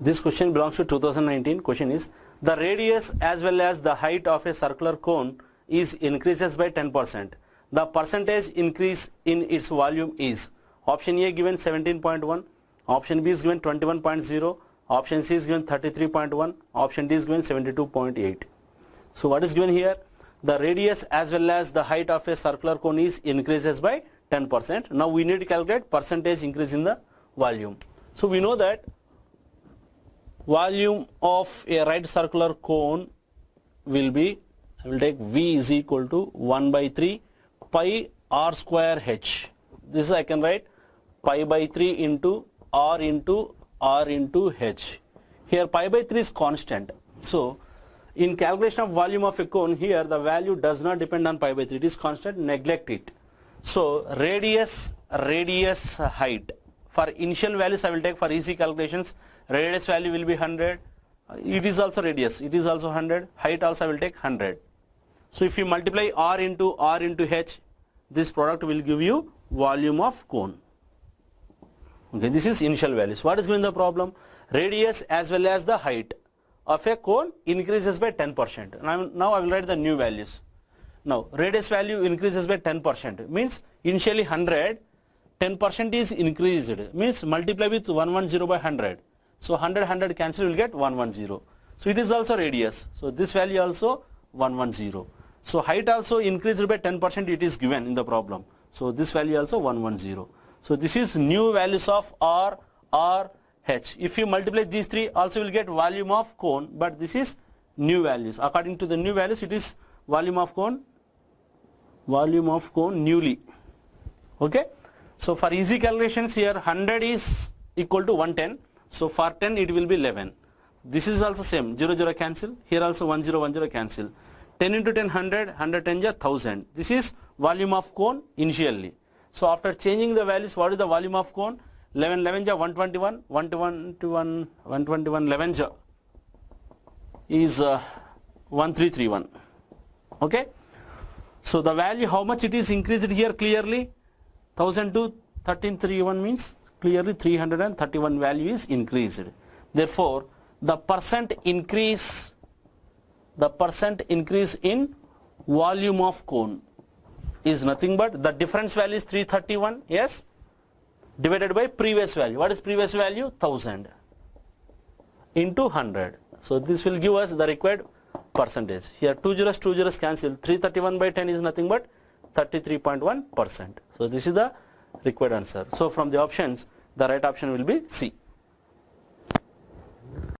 This question belongs to 2019. Question is, the radius as well as the height of a circular cone is increases by 10%. The percentage increase in its volume is, option A given 17.1, option B is given 21.0, option C is given 33.1, option D is given 72.8. So what is given here? The radius as well as the height of a circular cone is increases by 10%. Now we need to calculate percentage increase in the volume. So we know that volume of a right circular cone will be, I will take V is equal to 1 by 3 pi r square h. This I can write pi by 3 into r into h. Here pi by 3 is constant. So in calculation of volume of a cone, here the value does not depend on pi by 3. It is constant, neglect it. So radius height. For initial values I will take for easy calculations. Radius value will be 100. It is also radius. It is also 100. Height also I will take 100. So if you multiply r into h, this product will give you volume of cone. Okay, this is initial values. What is given in the problem? Radius as well as the height of a cone increases by 10%. Now I will write the new values. Now radius value increases by 10%. Means initially 100, 10% is increased. Means multiply with 110 by 100. So 100 cancel, will get 110. So it is also radius. So this value also 110. So height also increased by 10%, it is given in the problem. So this value also 110. So this is new values of r, h. If you multiply these three, also will get volume of cone, but this is new values. According to the new values, it is volume of cone newly. Okay. So for easy calculations here, 100 is equal to 110. So for 10 it will be 11. This is also same, 0 0 cancel. Here also 1 0 1 0 cancel. 10 into 10 100, 110 is 1000. This is volume of cone initially. So after changing the values, what is the volume of cone? 11 11 ja 121, 121 11 ja is 1331. Okay. So the value, how much it is increased here clearly? 1000 to 1331 means clearly 331 value is increased. Therefore, the percent increase in volume of cone is nothing but the difference value is 331, yes, divided by previous value. What is previous value? 1000 into 100. So this will give us the required percentage. Here 2 zeros cancel. 331 by 10 is nothing but 33.1%. So this is the required answer. So from the options, the right option will be C.